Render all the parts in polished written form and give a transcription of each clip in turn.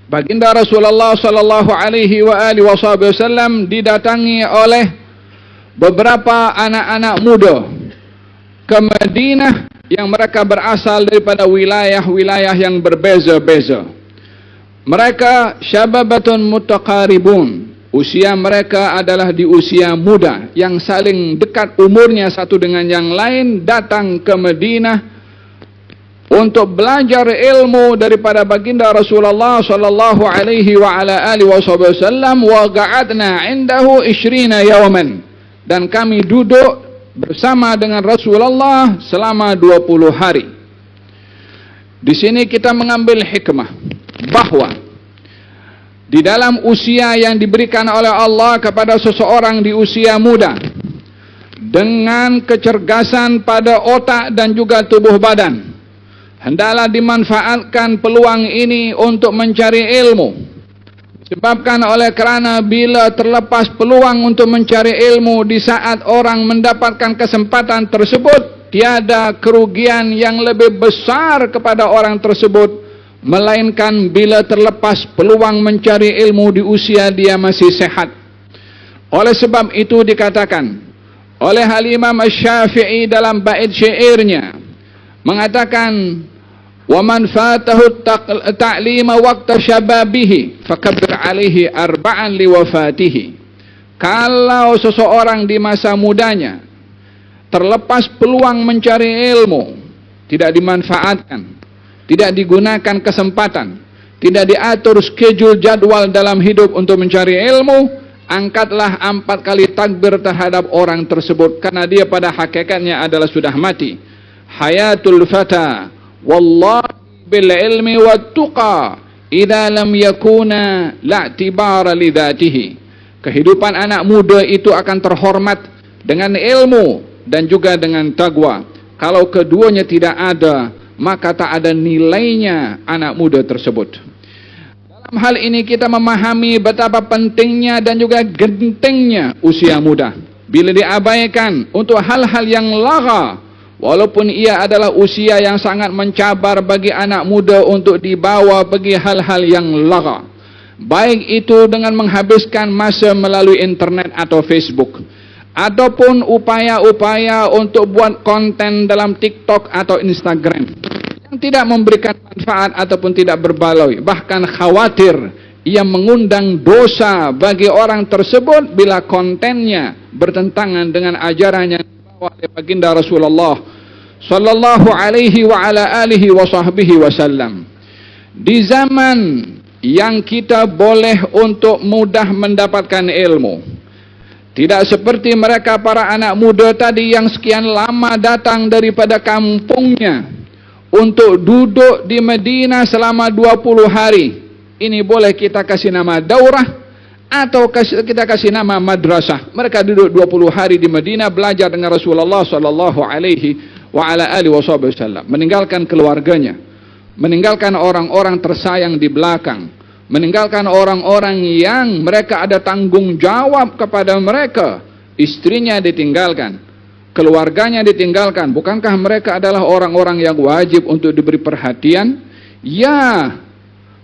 Baginda Rasulullah sallallahu alaihi wasallam didatangi oleh beberapa anak-anak muda ke Madinah yang mereka berasal daripada wilayah-wilayah yang berbeza-beza. Mereka syababatun mutaqaribun. Usia mereka adalah di usia muda yang saling dekat umurnya satu dengan yang lain, datang ke Madinah untuk belajar ilmu daripada baginda Rasulullah sallallahu alaihi wasallam. Wa qa'adna 'indahu 20 yawman, dan kami duduk bersama dengan Rasulullah selama 20 hari. Di sini kita mengambil hikmah bahwa di dalam usia yang diberikan oleh Allah kepada seseorang di usia muda, dengan kecergasan pada otak dan juga tubuh badan, hendaklah dimanfaatkan peluang ini untuk mencari ilmu. Sebabkan oleh kerana bila terlepas peluang untuk mencari ilmu di saat orang mendapatkan kesempatan tersebut, tiada kerugian yang lebih besar kepada orang tersebut, melainkan bila terlepas peluang mencari ilmu di usia dia masih sehat. Oleh sebab itu dikatakan oleh Al-Imam Asy-Syafi'i dalam bait syairnya, mengatakan, wa man fatahu ta'lima waqta syababihi fakabbir alaihi arba'an liwafatihi. Kalau seseorang di masa mudanya terlepas peluang mencari ilmu, tidak dimanfaatkan, tidak digunakan kesempatan, tidak diatur schedule jadwal dalam hidup untuk mencari ilmu, angkatlah 4 kali takbir terhadap orang tersebut, karena dia pada hakikatnya adalah sudah mati. Hayatul fata wallahi bil ilmi wat tuqa idza lam yakuna la'tibara li dzatihi. Kehidupan anak muda itu akan terhormat dengan ilmu dan juga dengan takwa. Kalau keduanya tidak ada, maka tak ada nilainya anak muda tersebut. Dalam hal ini kita memahami betapa pentingnya dan juga gentengnya usia muda. Bila diabaikan untuk hal-hal yang lagha, walaupun ia adalah usia yang sangat mencabar bagi anak muda untuk dibawa pergi hal-hal yang lagha, baik itu dengan menghabiskan masa melalui internet atau Facebook, ataupun upaya-upaya untuk buat konten dalam TikTok atau Instagram yang tidak memberikan manfaat ataupun tidak berbaloi, bahkan khawatir ia mengundang dosa bagi orang tersebut bila kontennya bertentangan dengan ajaran yang dibawa oleh baginda Rasulullah sallallahu alaihi wa ala alihi wa sahbihi wasallam. Di zaman yang kita boleh untuk mudah mendapatkan ilmu, tidak seperti mereka para anak muda tadi yang sekian lama datang daripada kampungnya untuk duduk di Madinah selama 20 hari. Ini boleh kita kasih nama daurah atau kita kasih nama madrasah. Mereka duduk 20 hari di Madinah belajar dengan Rasulullah sallallahu alaihi wa ala alihi wasallam, meninggalkan keluarganya, meninggalkan orang-orang tersayang di belakang, meninggalkan orang-orang yang mereka ada tanggung jawab kepada mereka. Istrinya ditinggalkan, keluarganya ditinggalkan. Bukankah mereka adalah orang-orang yang wajib untuk diberi perhatian? Ya,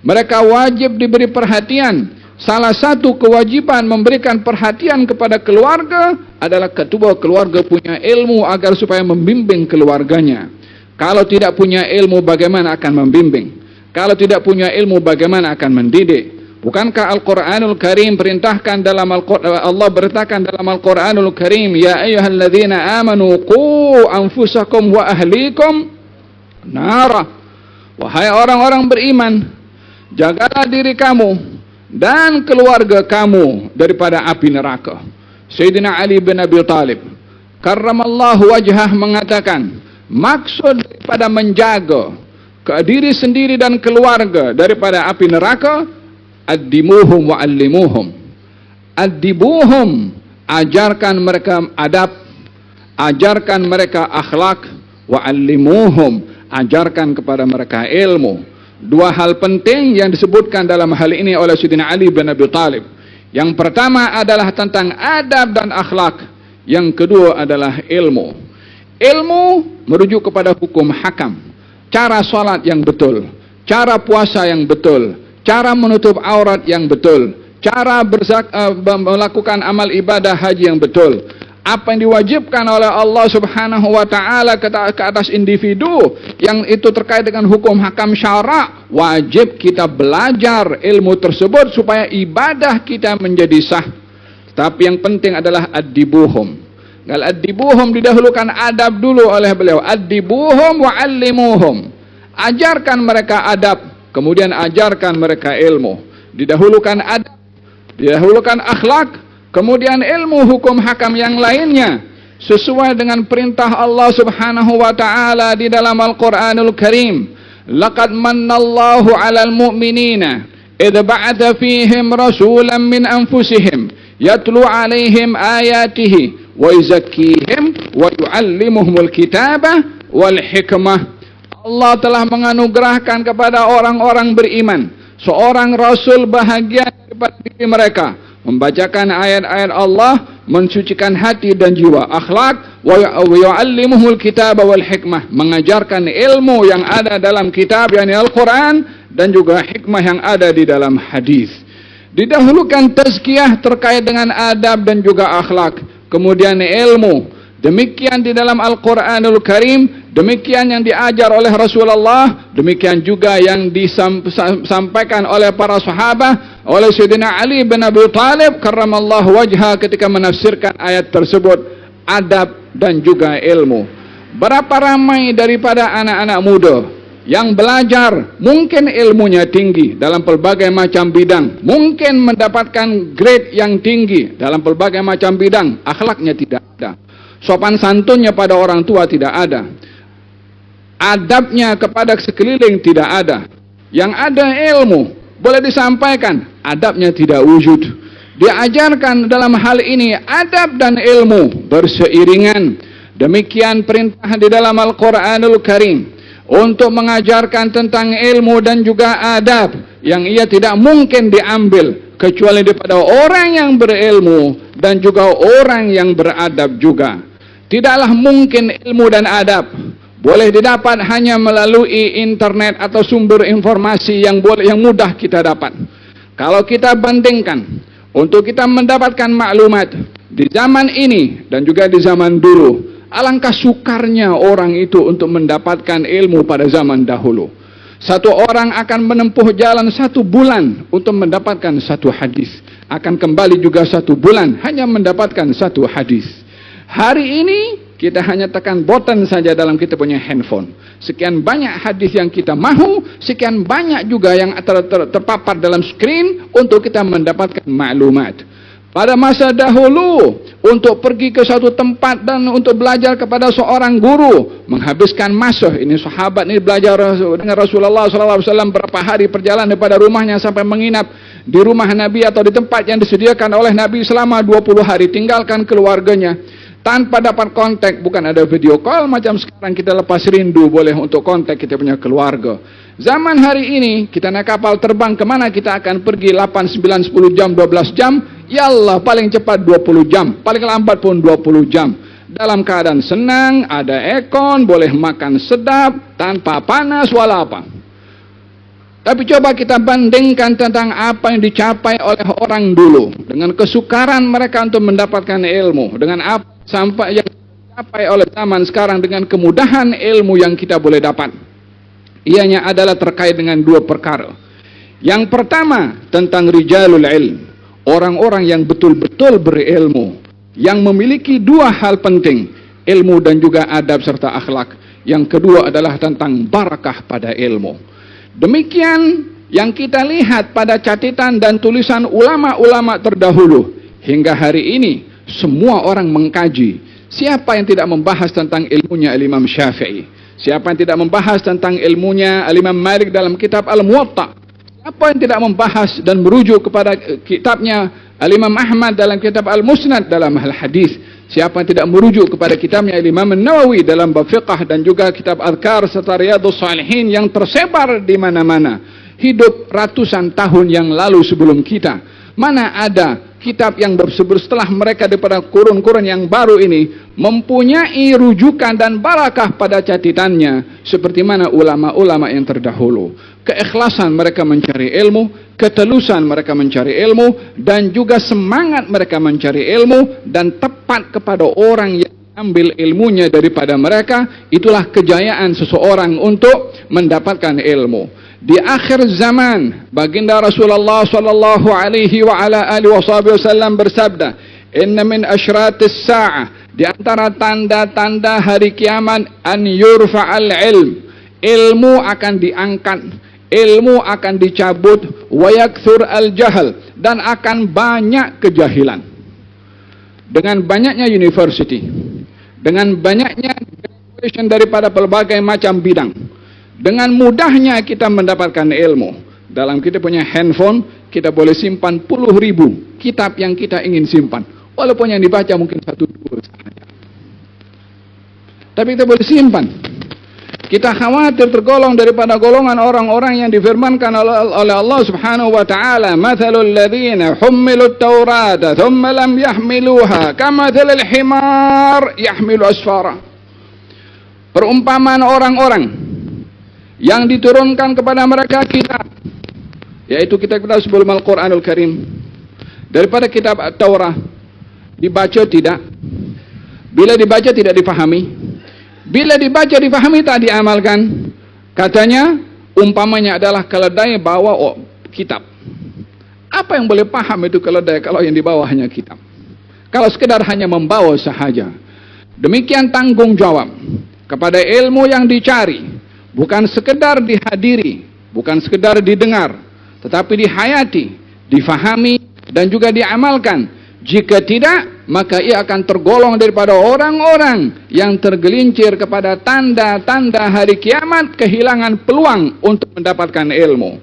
mereka wajib diberi perhatian. Salah satu kewajiban memberikan perhatian kepada keluarga adalah ketua keluarga punya ilmu agar supaya membimbing keluarganya. Kalau tidak punya ilmu, bagaimana akan membimbing? Kalau tidak punya ilmu, bagaimana akan mendidik? Bukankah Al-Quranul Karim perintahkan dalam Allah beritakan dalam Al-Quranul Karim, ya ayyuhalladzina amanu qu anfusakum wa ahlikum nara. Wahai orang-orang beriman, jagalah diri kamu dan keluarga kamu daripada api neraka. Sayyidina Ali bin Abi Thalib karramallahu wajhah mengatakan, maksud daripada menjaga ke diri sendiri dan keluarga daripada api neraka, addimuhum wa allimuhum. Addibuhum, ajarkan mereka adab, ajarkan mereka akhlak, wa allimuhum, ajarkan kepada mereka ilmu. Dua hal penting yang disebutkan dalam hal ini oleh Sayyidina Ali bin Abi Thalib. Yang pertama adalah tentang adab dan akhlak. Yang kedua adalah ilmu. Ilmu merujuk kepada hukum hakam, cara salat yang betul, cara puasa yang betul, cara menutup aurat yang betul, cara melakukan amal ibadah haji yang betul. Apa yang diwajibkan oleh Allah Subhanahu wa taala ke atas individu yang itu terkait dengan hukum hakam syara, wajib kita belajar ilmu tersebut supaya ibadah kita menjadi sah. Tapi yang penting adalah addibuhum. Kalau addibuhum didahulukan adab dulu oleh beliau. Addibuhum wa allimuhum. Ajarkan mereka adab, kemudian ajarkan mereka ilmu. Didahulukan adab, didahulukan akhlak, kemudian ilmu hukum hakam yang lainnya sesuai dengan perintah Allah Subhanahu wa taala di dalam Al-Qur'anul Karim. Laqad mannallahu 'alal mu'minina idh ba'atha fihim rasulan min anfusihim yatlu 'alaihim ayatihi wa yuzakkihim wa yu'allimuhumul kitaba wal hikmah. Allah telah menganugerahkan kepada orang-orang beriman seorang rasul bahagia daripada diri mereka, membacakan ayat-ayat Allah, mensucikan hati dan jiwa, akhlak, wa yu'allimuhul kitab wal hikmah, mengajarkan ilmu yang ada dalam kitab yakni Al-Qur'an dan juga hikmah yang ada di dalam hadis. Didahulukan tazkiyah terkait dengan adab dan juga akhlak, kemudian ilmu. Demikian di dalam Al-Qur'anul Karim, demikian yang diajar oleh Rasulullah, demikian juga yang disampaikan oleh para sahabat, oleh Sayyidina Ali bin Abi Thalib karramallahu wajha ketika menafsirkan ayat tersebut, adab dan juga ilmu. Berapa ramai daripada anak-anak muda yang belajar, mungkin ilmunya tinggi dalam pelbagai macam bidang, mungkin mendapatkan grade yang tinggi dalam pelbagai macam bidang, akhlaknya tidak ada, sopan santunnya pada orang tua tidak ada, adabnya kepada sekeliling tidak ada. Yang ada ilmu boleh disampaikan, adabnya tidak wujud. Diajarkan dalam hal ini adab dan ilmu berseiringan. Demikian perintah di dalam Al-Qur'anul Karim untuk mengajarkan tentang ilmu dan juga adab yang ia tidak mungkin diambil kecuali daripada orang yang berilmu dan juga orang yang beradab juga. Tidaklah mungkin ilmu dan adab boleh didapat hanya melalui internet atau sumber informasi yang mudah kita dapat. Kalau kita bandingkan untuk kita mendapatkan maklumat di zaman ini dan juga di zaman dulu, alangkah sukarnya orang itu untuk mendapatkan ilmu pada zaman dahulu. Satu orang akan menempuh jalan 1 bulan untuk mendapatkan 1 hadis, akan kembali juga 1 bulan hanya mendapatkan 1 hadis. Hari ini kita hanya tekan button saja dalam kita punya handphone. Sekian banyak hadis yang kita mahu, sekian banyak juga yang terpapar dalam screen untuk kita mendapatkan maklumat. Pada masa dahulu, untuk pergi ke suatu tempat dan untuk belajar kepada seorang guru, menghabiskan masa. Ini sahabat ini belajar dengan Rasulullah SAW berapa hari perjalanan daripada rumahnya sampai menginap di rumah Nabi atau di tempat yang disediakan oleh Nabi selama 20 hari, tinggalkan keluarganya tanpa dapat kontak. Bukan ada video call macam sekarang kita lepas rindu boleh untuk kontak kita punya keluarga. Zaman hari ini kita naik kapal terbang kemana kita akan pergi 8, 9, 10 jam, 12 jam. Ya Allah, paling cepat 20 jam, paling lambat pun 20 jam. Dalam keadaan senang, ada aircon, boleh makan sedap, tanpa panas wala apa. Tapi coba kita bandingkan tentang apa yang dicapai oleh orang dulu, dengan kesukaran mereka untuk mendapatkan ilmu, dengan apa sampai yang dicapai oleh zaman sekarang dengan kemudahan ilmu yang kita boleh dapat. Ianya adalah terkait dengan 2 perkara. Yang pertama tentang rijalul ilm, orang-orang yang betul-betul berilmu, yang memiliki 2 hal penting, ilmu dan juga adab serta akhlak. Yang kedua adalah tentang barakah pada ilmu. Demikian yang kita lihat pada catatan dan tulisan ulama-ulama terdahulu. Hingga hari ini semua orang mengkaji. Siapa yang tidak membahas tentang ilmunya Imam Syafi'i? Siapa yang tidak membahas tentang ilmunya Imam Malik dalam kitab Al-Muwatta? Siapa yang tidak membahas dan merujuk kepada kitabnya Imam Ahmad dalam kitab Al-Musnad dalam hal hadis? Siapa yang tidak merujuk kepada kitabnya Imam Nawawi dalam bab fiqh dan juga kitab Adhkar serta Riyadhus Shalihin yang tersebar di mana-mana, hidup ratusan tahun yang lalu sebelum kita? Mana ada kitab yang setelah mereka daripada kurun-kurun yang baru ini mempunyai rujukan dan barakah pada catatannya seperti mana ulama-ulama yang terdahulu? keikhlasan mereka mencari ilmu, ketelusan mereka mencari ilmu, dan juga semangat mereka mencari ilmu, dan tepat kepada orang yang ambil ilmunya daripada mereka. Itulah kejayaan seseorang untuk mendapatkan ilmu. Di akhir zaman, baginda Rasulullah sallallahu alaihi wa ala alihi wasallam bersabda, "Inna min asyratis sa'ah," di antara tanda-tanda hari kiamat, "an yurfa'al ilm," ilmu akan diangkat, ilmu akan dicabut, wa yakthur al jahal, dan akan banyak kejahilan. Dengan banyaknya university, dengan banyaknya graduation daripada pelbagai macam bidang, dengan mudahnya kita mendapatkan ilmu. Dalam kita punya handphone, kita boleh simpan puluh ribu kitab yang kita ingin simpan, walaupun yang dibaca mungkin 1-2 sahaja, tapi kita boleh simpan. Kita khawatir tergolong daripada golongan orang-orang yang difirmankan oleh Allah Subhanahu wa taala, "Mathalul ladzina hummilut taurata thumma lam yahmiluha kamathalil himar yahmilu asfara." Perumpamaan orang-orang yang diturunkan kepada mereka kitab, yaitu kitab-kitab sebelum Al-Quranul Karim, daripada kitab Taurat, dibaca tidak, bila dibaca tidak dipahami, bila dibaca dipahami tak diamalkan. Katanya umpamanya adalah keledai bawa kitab. Apa yang boleh paham itu keledai kalau yang dibawa hanya kitab? Kalau sekedar hanya membawa sahaja. Demikian tanggung jawab kepada ilmu yang dicari, bukan sekedar dihadiri, bukan sekedar didengar, tetapi dihayati, difahami, dan juga diamalkan. Jika tidak, maka ia akan tergolong daripada orang-orang yang tergelincir kepada tanda-tanda hari kiamat, kehilangan peluang untuk mendapatkan ilmu.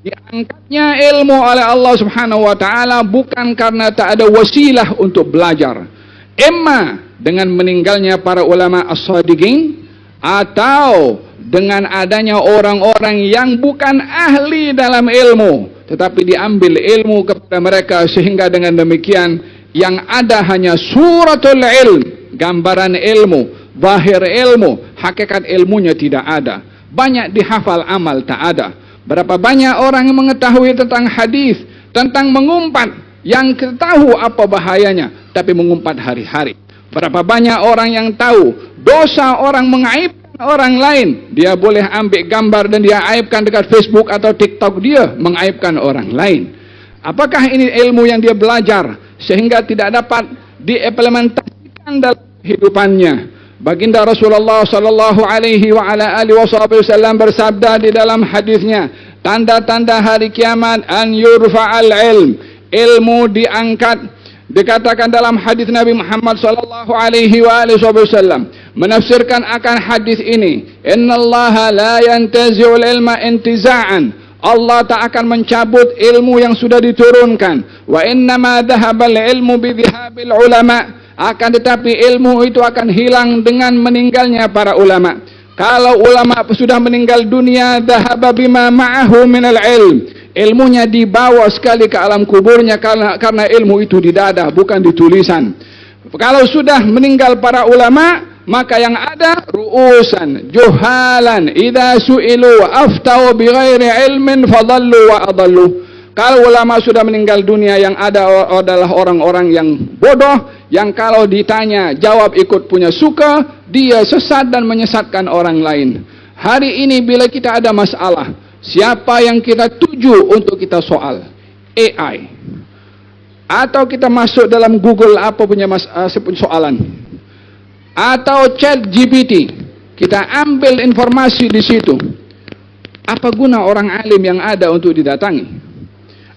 Diangkatnya ilmu oleh Allah Subhanahu wa taala bukan karena tak ada wasilah untuk belajar, imma dengan meninggalnya para ulama as-sadiqin, atau dengan adanya orang-orang yang bukan ahli dalam ilmu, tetapi diambil ilmu kepada mereka, sehingga dengan demikian yang ada hanya suratul ilm, gambaran ilmu, zahir ilmu, hakikat ilmunya tidak ada. Banyak dihafal, amal tak ada. Berapa banyak orang yang mengetahui tentang hadis, tentang mengumpat, yang tahu apa bahayanya, tapi mengumpat hari-hari. Berapa banyak orang yang tahu dosa orang mengaibkan orang lain, dia boleh ambil gambar dan dia aibkan dekat Facebook atau TikTok, dia mengaibkan orang lain. Apakah ini ilmu yang dia belajar sehingga tidak dapat diimplementasikan dalam kehidupannya? Baginda Rasulullah sallallahu alaihi wa ala alihi wasallam bersabda di dalam hadisnya, tanda-tanda hari kiamat an yurfa'al ilm, ilmu diangkat. Dikatakan dalam hadis Nabi Muhammad sallallahu alaihi wa alihi wasallam menafsirkan akan hadis ini, innallaha la yantazi'ul ilma intiza'an, Allah tak akan mencabut ilmu yang sudah diturunkan. Wa innama dhahabal ilmu bidhahabil ulama, akan tetapi ilmu itu akan hilang dengan meninggalnya para ulama. Kalau ulama sudah meninggal dunia, dhahaba bima ma'ahu minal ilm, ilmunya dibawa sekali ke alam kuburnya, karena ilmu itu di dada, bukan di tulisan. Kalau sudah meninggal para ulama, maka yang ada ru'usan juhalan idza su'ilu aftau bighairi ilmin fadallu wa adallu. Kalau ulama sudah meninggal dunia, yang ada adalah orang-orang yang bodoh, yang kalau ditanya jawab ikut punya suka, dia sesat dan menyesatkan orang lain. Hari ini bila kita ada masalah, siapa yang kita tuju untuk kita soal? AI. Atau kita masuk dalam Google apa punya soalan, atau chat GPT, kita ambil informasi di situ. Apa guna orang alim yang ada untuk didatangi?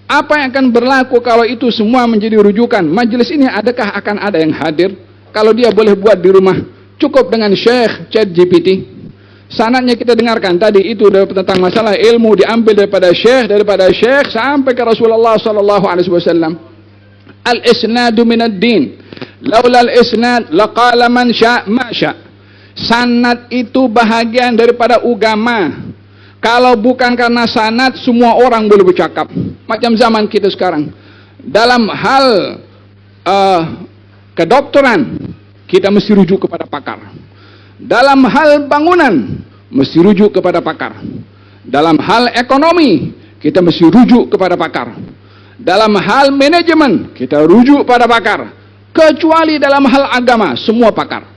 Apa yang akan berlaku kalau itu semua menjadi rujukan? Majelis ini adakah akan ada yang hadir? Kalau dia boleh buat di rumah, cukup dengan Syekh chat GPT. Sanadnya kita dengarkan tadi itu tentang masalah ilmu diambil daripada Syekh sampai ke Rasulullah sallallahu alaihi wasallam. Al-isnadu minad din. Laula al-isnad laqala man sya' ma sya'. Sanad itu bahagian daripada agama. Kalau bukan karena sanad, semua orang boleh bercakap. Macam zaman kita sekarang. Dalam hal kedokteran, kita mesti rujuk kepada pakar. Dalam hal bangunan, mesti rujuk kepada pakar. Dalam hal ekonomi, kita mesti rujuk kepada pakar. Dalam hal manajemen, kita rujuk pada pakar. Kecuali dalam hal agama, semua pakar.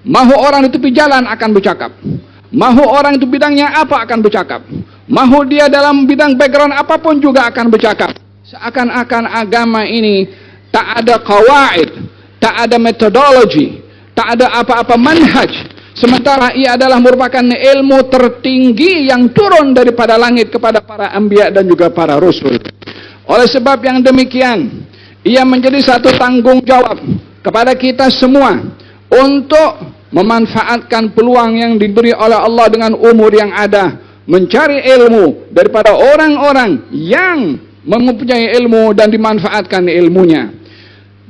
Mahu orang di tepi jalan akan bercakap. Mahu orang itu bidangnya apa akan bercakap. Mahu dia dalam bidang background apapun juga akan bercakap. Seakan-akan agama ini tak ada qawaid, tak ada metodologi, tak ada apa-apa manhaj. Sementara ia adalah merupakan ilmu tertinggi yang turun daripada langit kepada para anbiya dan juga para rasul. Oleh sebab yang demikian, ia menjadi satu tanggungjawab kepada kita semua untuk memanfaatkan peluang yang diberi oleh Allah dengan umur yang ada, mencari ilmu daripada orang-orang yang mempunyai ilmu dan dimanfaatkan ilmunya.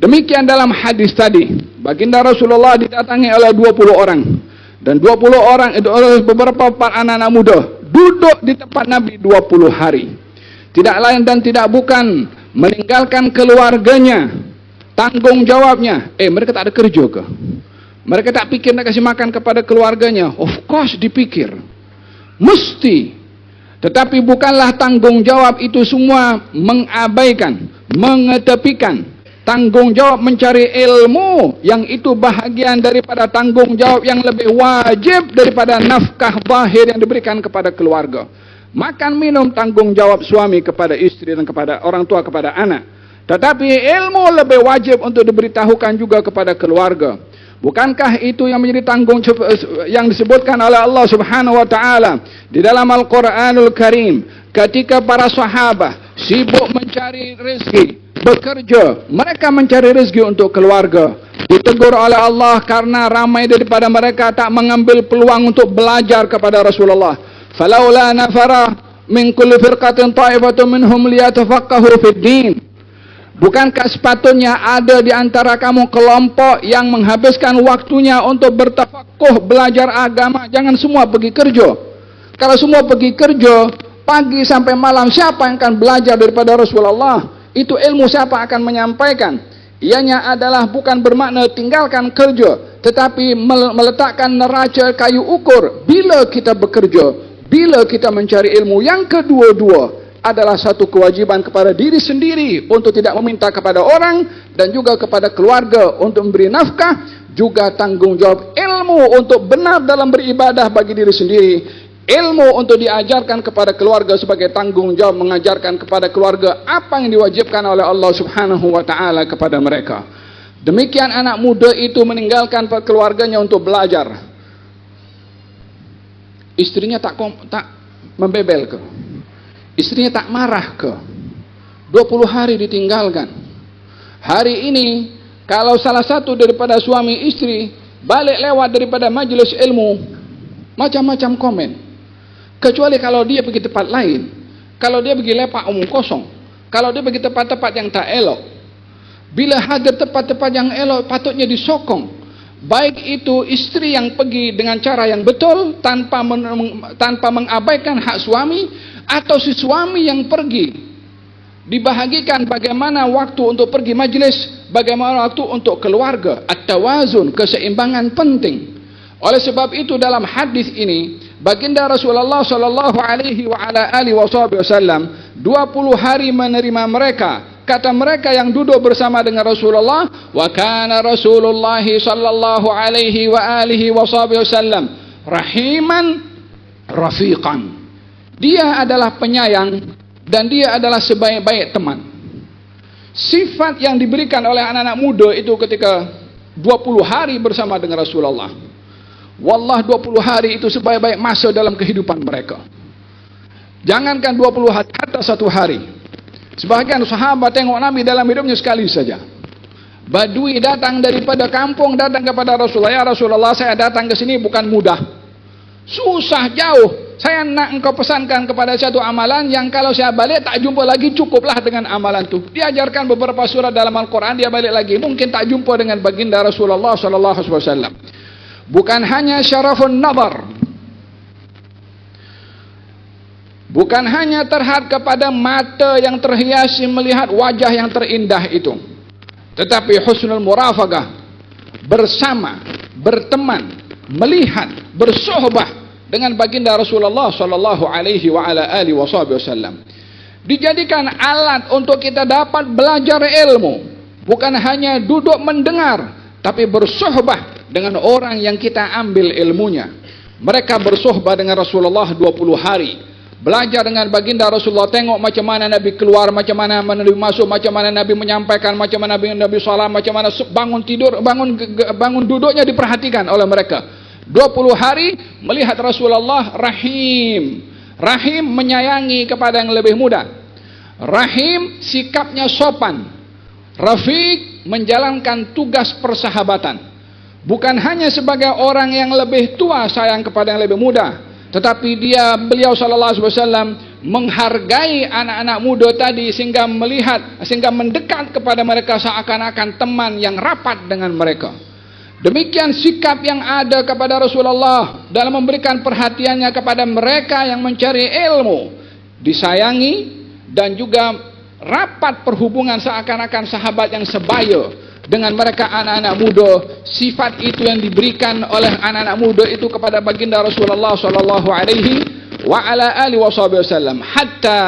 Demikian dalam hadis tadi, baginda Rasulullah didatangi oleh 20 orang. Dan 20 orang itu oleh beberapa anak-anak muda duduk di tempat Nabi 20 hari. Tidak lain dan tidak bukan meninggalkan keluarganya, tanggung jawabnya. Mereka tak ada kerja ke? Mereka tak pikir nak kasih makan kepada keluarganya? Of course dipikir. Mesti. Tetapi bukanlah tanggung jawab itu semua mengabaikan, mengetepikan tanggung jawab mencari ilmu, yang itu bahagian daripada tanggung jawab yang lebih wajib daripada nafkah zahir yang diberikan kepada keluarga. Makan minum tanggung jawab suami kepada istri dan kepada orang tua, kepada anak. Tetapi ilmu lebih wajib untuk diberitahukan juga kepada keluarga. Bukankah itu yang menjadi tanggung jawab yang disebutkan oleh Allah Subhanahu wa taala di dalam Al-Qur'anul Karim, ketika para sahabat sibuk mencari rezeki, bekerja, mereka mencari rezeki untuk keluarga. Ditegur oleh Allah karena ramai daripada mereka tak mengambil peluang untuk belajar kepada Rasulullah. Falaula nafara min kulli firqatin ta'ifatun minhum liyatafaqahu fid din. Bukankah sepatutnya ada di antara kamu kelompok yang menghabiskan waktunya untuk bertafakuh, belajar agama? Jangan semua pergi kerja. Kalau semua pergi kerja, pagi sampai malam, siapa yang akan belajar daripada Rasulullah? Itu ilmu siapa akan menyampaikan? Ianya adalah bukan bermakna tinggalkan kerja, tetapi meletakkan neraca kayu ukur bila kita bekerja, bila kita mencari ilmu. Yang kedua-dua adalah satu kewajiban kepada diri sendiri untuk tidak meminta kepada orang, dan juga kepada keluarga untuk memberi nafkah, juga tanggung jawab ilmu untuk benar dalam beribadah bagi diri sendiri. Ilmu untuk diajarkan kepada keluarga sebagai tanggung jawab mengajarkan kepada keluarga apa yang diwajibkan oleh Allah Subhanahu wa taala kepada mereka. Demikian anak muda itu meninggalkan keluarganya untuk belajar. Istrinya tak membebel ke? Istrinya tak marah ke? 20 hari ditinggalkan. Hari ini kalau salah satu daripada suami istri balik lewat daripada majlis ilmu, macam-macam komen. Kecuali kalau dia pergi tempat lain, kalau dia pergi lepak umum kosong, kalau dia pergi tempat-tempat yang tak elok. Bila hadir tempat-tempat yang elok, patutnya disokong. Baik itu istri yang pergi dengan cara yang betul, tanpa mengabaikan hak suami, atau si suami yang pergi, dibahagikan bagaimana waktu untuk pergi majlis, bagaimana waktu untuk keluarga. At-tawazun, keseimbangan penting. Oleh sebab itu dalam hadis ini, baginda Rasulullah sallallahu alaihi wasallam 20 hari menerima mereka. Kata mereka yang duduk bersama dengan Rasulullah, wa kana Rasulullah sallallahu alaihi wasallam rahiman rafiqan. Dia adalah penyayang dan dia adalah sebaik-baik teman. Sifat yang diberikan oleh anak-anak muda itu ketika 20 hari bersama dengan Rasulullah. Wallah 20 hari itu sebaik-baik masa dalam kehidupan mereka. Jangankan 20 hari, hatta 1 hari. Sebahagian sahabat tengok Nabi dalam hidupnya sekali saja. Badui datang daripada kampung, datang kepada Rasulullah. Ya Rasulullah, saya datang ke sini bukan mudah. Susah jauh. Saya nak engkau pesankan kepada satu amalan yang kalau saya balik tak jumpa lagi, cukuplah dengan amalan itu. Diajarkan beberapa surat dalam Al-Quran, dia balik lagi. Mungkin tak jumpa dengan baginda Rasulullah sallallahu alaihi wasallam. Bukan hanya syarafun nazar, bukan hanya terhad kepada mata yang terhiasi melihat wajah yang terindah itu, tetapi husnul murafaqah, bersama, berteman, melihat, bersohbah dengan baginda Rasulullah sallallahu alaihi wa ala alihi wasallam. Dijadikan alat untuk kita dapat belajar ilmu, bukan hanya duduk mendengar, tapi bersuhbah dengan orang yang kita ambil ilmunya. Mereka bersuhbah dengan Rasulullah 20 hari. Belajar dengan baginda Rasulullah, tengok macam mana Nabi keluar, macam mana Nabi masuk, macam mana Nabi menyampaikan, macam mana Nabi salam, macam mana bangun tidur, bangun duduknya diperhatikan oleh mereka. 20 hari melihat Rasulullah rahim. Rahim menyayangi kepada yang lebih muda. Rahim sikapnya sopan. Rafiq menjalankan tugas persahabatan. Bukan hanya sebagai orang yang lebih tua sayang kepada yang lebih muda, tetapi beliau sallallahu alaihi wasallam menghargai anak-anak muda tadi sehingga mendekat kepada mereka seakan-akan teman yang rapat dengan mereka. Demikian sikap yang ada kepada Rasulullah dalam memberikan perhatiannya kepada mereka yang mencari ilmu, disayangi dan juga rapat perhubungan seakan-akan sahabat yang sebaya dengan mereka anak-anak muda. Sifat itu yang diberikan oleh anak-anak muda itu kepada baginda Rasulullah sallallahu alaihi wa ala alihi wasallam. Hatta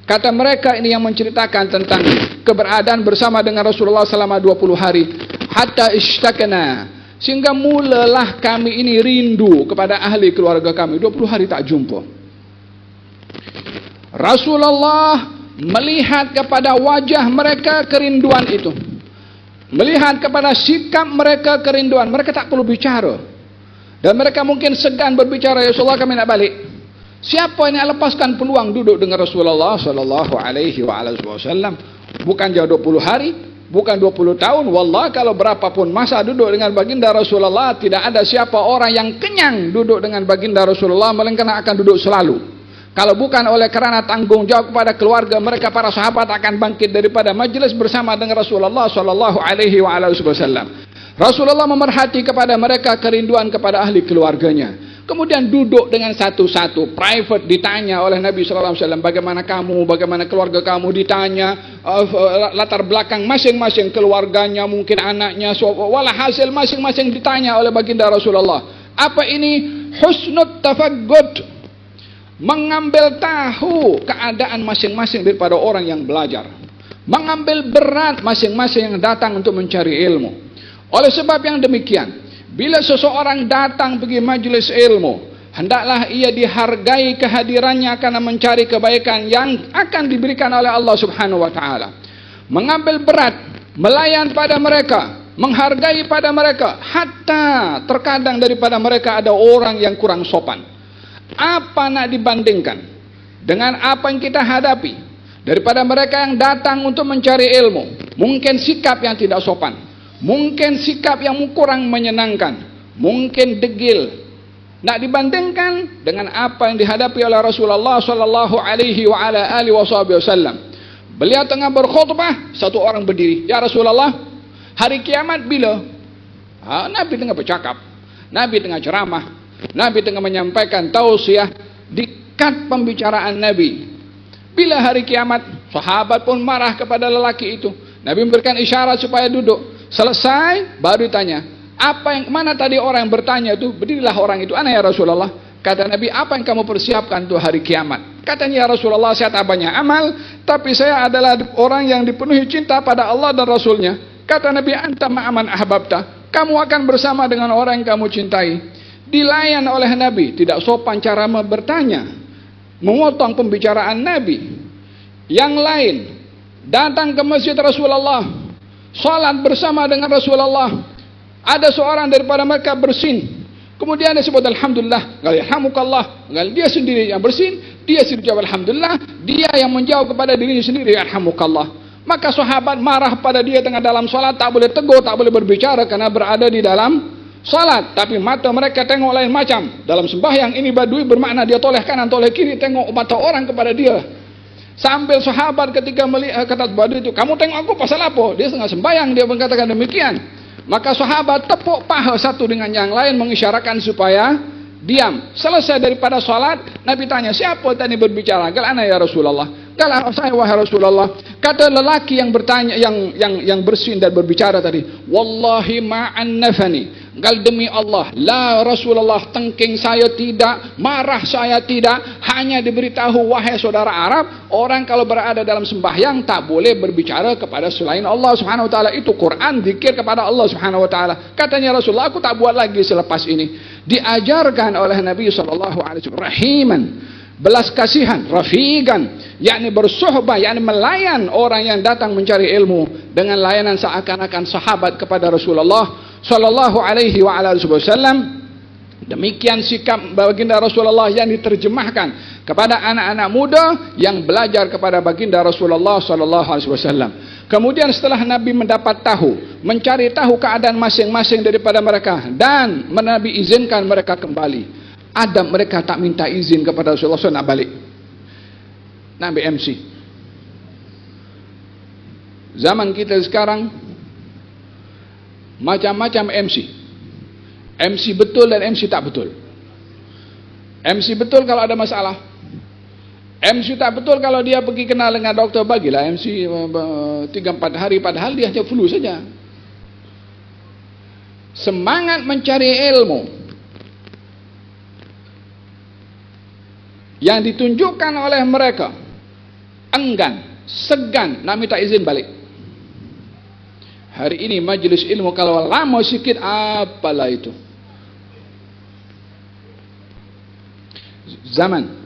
kata mereka ini yang menceritakan tentang keberadaan bersama dengan Rasulullah selama 20 hari. Hatta ishtakana, sehingga mulalah kami ini rindu kepada ahli keluarga kami. 20 hari tak jumpa. Rasulullah melihat kepada wajah mereka kerinduan itu, melihat kepada sikap mereka kerinduan. Mereka tak perlu bicara, dan mereka mungkin segan berbicara. Ya Rasulullah, kami nak balik. Siapa yang lepaskan peluang duduk dengan Rasulullah sallallahu alaihi wasallam? Bukan jauh 20 hari, bukan 20 tahun. Wallah, kalau berapapun masa duduk dengan baginda Rasulullah, tidak ada siapa orang yang kenyang duduk dengan baginda Rasulullah, melainkan akan duduk selalu. Kalau bukan oleh kerana tanggung jawab kepada keluarga mereka, para sahabat akan bangkit daripada majlis bersama dengan Rasulullah sallallahu alaihi wasallam. Rasulullah memerhati kepada mereka kerinduan kepada ahli keluarganya. Kemudian duduk dengan satu-satu, private, ditanya oleh Nabi sallallahu alaihi wasallam, bagaimana kamu, bagaimana keluarga kamu, ditanya latar belakang masing-masing keluarganya, mungkin anaknya, walhasil masing-masing ditanya oleh baginda Rasulullah. Apa ini? Husnut tafaggud, mengambil tahu keadaan masing-masing daripada orang yang belajar, mengambil berat masing-masing yang datang untuk mencari ilmu. Oleh sebab yang demikian, bila seseorang datang pergi majlis ilmu, hendaklah ia dihargai kehadirannya karena mencari kebaikan yang akan diberikan oleh Allah Subhanahu wa taala. Mengambil berat, melayan pada mereka, menghargai pada mereka, hatta terkadang daripada mereka ada orang yang kurang sopan. Apa nak dibandingkan dengan apa yang kita hadapi daripada mereka yang datang untuk mencari ilmu? Mungkin sikap yang tidak sopan, mungkin sikap yang kurang menyenangkan, mungkin degil. Nak dibandingkan dengan apa yang dihadapi oleh Rasulullah sallallahu alaihi wa ala alihi wasallam. Beliau tengah berkhutbah, satu orang berdiri, "Ya Rasulullah, hari kiamat bila?" Nabi tengah bercakap, Nabi tengah ceramah, Nabi tengah menyampaikan tausiah. Dekat pembicaraan Nabi, bila hari kiamat, sahabat pun marah kepada lelaki itu. Nabi memberikan isyarat supaya duduk. Selesai, baru ditanya, mana tadi orang yang bertanya itu? Berdirilah orang itu. Ana ya Rasulullah. Kata Nabi, apa yang kamu persiapkan untuk hari kiamat? Katanya, ya Rasulullah, saya tak banyak amal, tapi saya adalah orang yang dipenuhi cinta pada Allah dan Rasulnya. Kata Nabi, anta ma'aman ahbabta, kamu akan bersama dengan orang yang kamu cintai. Dilayan oleh Nabi, tidak sopan cara bertanya, memotong pembicaraan Nabi. Yang lain datang ke masjid Rasulullah, salat bersama dengan Rasulullah. Ada seorang daripada mereka bersin, kemudian dia sebut alhamdulillah, alhamdulillah, dia sendiri yang bersin, dia sendiri jawab alhamdulillah, dia yang menjawab kepada dirinya sendiri alhamdulillah. Maka sahabat marah pada dia tengah dalam salat, tak boleh tegur, tak boleh berbicara karena berada di dalam salat, tapi mata mereka tengok lain macam. Dalam sembahyang ini badui bermakna dia toleh kanan toleh kiri, tengok mata orang kepada dia. Sambil sahabat ketika melihat kata badui itu, kamu tengok aku pasal apa? Dia tengah sembahyang, dia mengatakan demikian. Maka sahabat tepuk paha satu dengan yang lain mengisyaratkan supaya diam. Selesai daripada salat, Nabi tanya, siapa tadi berbicara? Qala ana ya Rasulullah. Qala saya wahai Rasulullah. Kata lelaki yang bertanya, yang bersin dan berbicara tadi, wallahi ma'annafani Gal demi Allah, la Rasulullah, tengking saya tidak, marah saya tidak. Hanya diberitahu, wahai saudara Arab, orang kalau berada dalam sembahyang tak boleh berbicara kepada selain Allah Subhanahu wa taala. Itu Quran, zikir kepada Allah Subhanahu wa taala. Katanya Rasulullah, aku tak buat lagi selepas ini. Diajarkan oleh Nabi sallallahu alaihi wasallam rahiman, belas kasihan, rafiqan, yakni bersuhbah, yakni melayan orang yang datang mencari ilmu dengan layanan seakan-akan sahabat kepada Rasulullah sallallahu alaihi wasallam. Demikian sikap baginda Rasulullah yang diterjemahkan kepada anak-anak muda yang belajar kepada baginda Rasulullah sallallahu alaihi wasallam. Kemudian setelah Nabi mendapat tahu, mencari tahu keadaan masing-masing daripada mereka, dan Nabi izinkan mereka kembali. Ada mereka tak minta izin kepada Rasulullah SAW nak balik, nak ambil MC. Zaman kita sekarang macam-macam MC. MC betul dan MC tak betul. MC betul kalau ada masalah. MC tak betul kalau dia pergi kenal dengan doktor, bagilah MC 3-4 hari, padahal dia hanya flu saja. Semangat mencari ilmu yang ditunjukkan oleh mereka, enggan, segan nak minta izin balik. Hari ini majlis ilmu kalau lama sikit, apalah itu. Zaman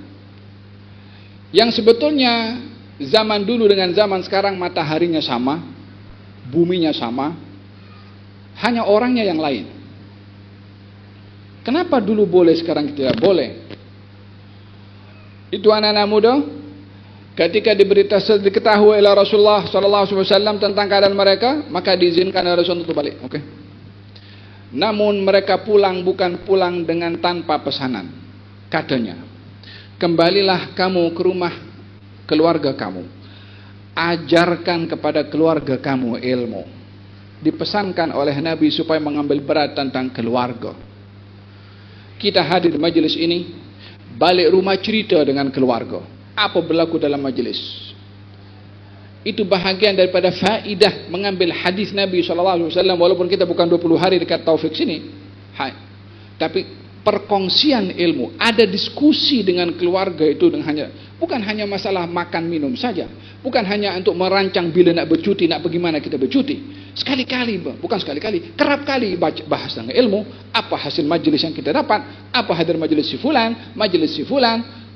yang sebetulnya zaman dulu dengan zaman sekarang mataharinya sama, buminya sama, hanya orangnya yang lain. Kenapa dulu boleh sekarang tidak boleh? Itu anak-anak muda ketika diketahui oleh Rasulullah SAW tentang keadaan mereka, maka diizinkan oleh Rasulullah untuk balik. Oke. Namun mereka pulang bukan pulang dengan tanpa pesanan. Katanya, kembalilah kamu ke rumah keluarga kamu, ajarkan kepada keluarga kamu ilmu. Dipesankan oleh Nabi supaya mengambil berat tentang keluarga. Kita hadir di majelis ini, balik rumah cerita dengan keluarga apa berlaku dalam majelis. Itu bahagian daripada faidah mengambil hadis Nabi SAW. Walaupun kita bukan 20 hari dekat Taufik sini, tapi perkongsian ilmu, ada diskusi dengan keluarga itu dengan bukan hanya masalah makan minum saja, bukan hanya untuk merancang bila nak bercuti, nak bagaimana kita bercuti. Sekali-kali, bukan sekali-kali, kerap kali bahas tentang ilmu, apa hasil majlis yang kita dapat, apa hadir majlis si fulan,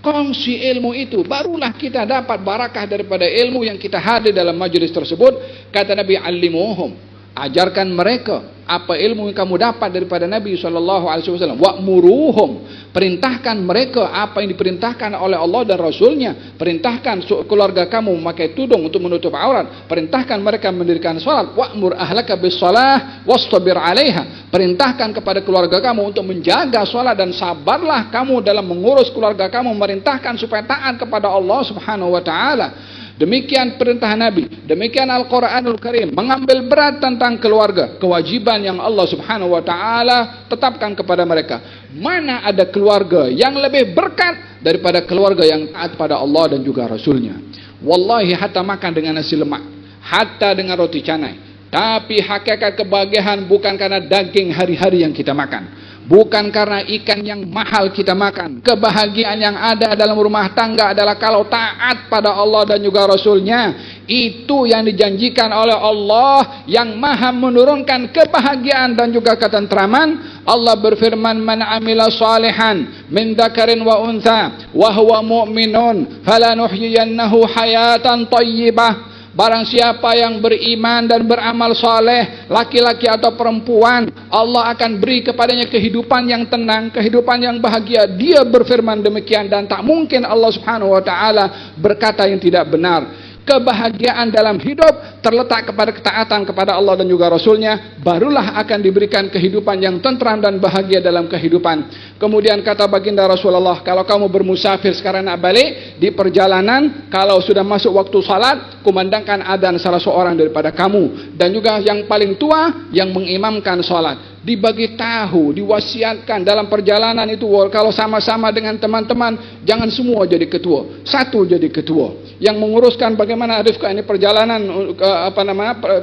kongsi ilmu itu, barulah kita dapat barakah daripada ilmu yang kita hadir dalam majlis tersebut. Kata Nabi, alimuhum, ajarkan mereka apa ilmu yang kamu dapat daripada Nabi SAW. Wa'muruhum, perintahkan mereka apa yang diperintahkan oleh Allah dan Rasulnya. Perintahkan keluarga kamu memakai tudung untuk menutup aurat. Perintahkan mereka mendirikan salat. Wa'mur ahlaka bis-salah wastabir 'alaiha, perintahkan kepada keluarga kamu untuk menjaga salat dan sabarlah kamu dalam mengurus keluarga kamu. Merintahkan supaya taat kepada Allah Subhanahu wa taala. Demikian perintah Nabi, demikian Al-Quranul Karim mengambil berat tentang keluarga, kewajiban yang Allah Subhanahu wa taala tetapkan kepada mereka. Mana ada keluarga yang lebih berkat daripada keluarga yang taat pada Allah dan juga Rasulnya. Wallahi, hatta makan dengan nasi lemak, hatta dengan roti canai, tapi hakikat kebahagiaan bukan karena daging hari-hari yang kita makan, bukan karena ikan yang mahal kita makan. Kebahagiaan yang ada dalam rumah tangga adalah kalau taat pada Allah dan juga Rasulnya. Itu yang dijanjikan oleh Allah yang maha menurunkan kebahagiaan dan juga ketentraman. Allah berfirman, man amila salihan min dzakarin wa untha wa huwa mu'minun falanuhyiyannahu hayatan thayyibah. Barang siapa yang beriman dan beramal saleh, laki-laki atau perempuan, Allah akan beri kepadanya kehidupan yang tenang, kehidupan yang bahagia. Dia berfirman demikian, dan tak mungkin Allah Subhanahu wa taala berkata yang tidak benar. Kebahagiaan dalam hidup terletak kepada ketaatan kepada Allah dan juga Rasulnya, barulah akan diberikan kehidupan yang tentram dan bahagia dalam kehidupan. Kemudian kata baginda Rasulullah, kalau kamu bermusafir sekarang nak balik, di perjalanan kalau sudah masuk waktu salat, kumandangkan adzan salah seorang daripada kamu, dan juga yang paling tua yang mengimamkan salat. Dibagi tahu, diwasiatkan dalam perjalanan itu, kalau sama-sama dengan teman-teman, jangan semua jadi ketua, satu jadi ketua yang menguruskan bagaimana rifqah ini perjalanan,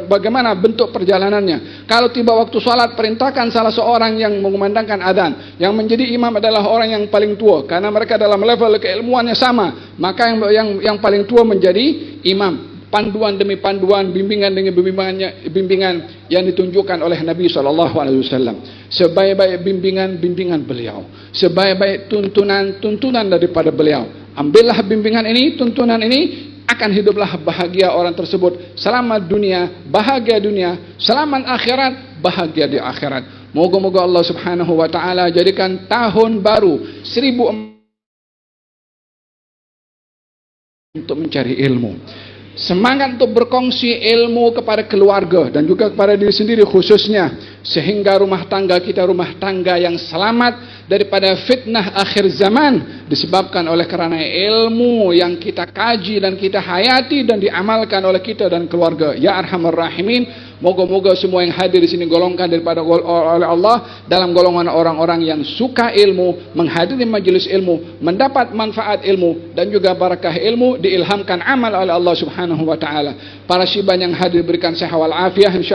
bagaimana bentuk perjalanannya. Kalau tiba waktu salat, perintahkan salah seorang yang mengumandangkan adzan. Yang menjadi imam adalah orang yang paling tua, karena mereka dalam level keilmuannya sama, maka yang paling tua menjadi imam. Panduan demi panduan, bimbingan demi bimbingan yang ditunjukkan oleh Nabi SAW. Sebaik-baik bimbingan beliau, sebaik-baik tuntunan daripada beliau. Ambillah bimbingan ini, tuntunan ini, akan hiduplah bahagia orang tersebut. Selamat dunia, bahagia dunia. Selamat akhirat, bahagia di akhirat. Moga-moga Allah Subhanahu wa taala jadikan tahun baru 1400 untuk mencari ilmu. Semangat untuk berkongsi ilmu kepada keluarga dan juga kepada diri sendiri khususnya, sehingga rumah tangga kita rumah tangga yang selamat daripada fitnah akhir zaman, disebabkan oleh kerana ilmu yang kita kaji dan kita hayati dan diamalkan oleh kita dan keluarga. Ya Arhamar Rahimin, moga-moga semua yang hadir di sini golongkan daripada oleh Allah dalam golongan orang-orang yang suka ilmu, menghadiri majelis ilmu, mendapat manfaat ilmu dan juga barakah ilmu, diilhamkan amal oleh Allah Subhanahu wa taala. Para syiban yang hadir berikan sehat wal afiah.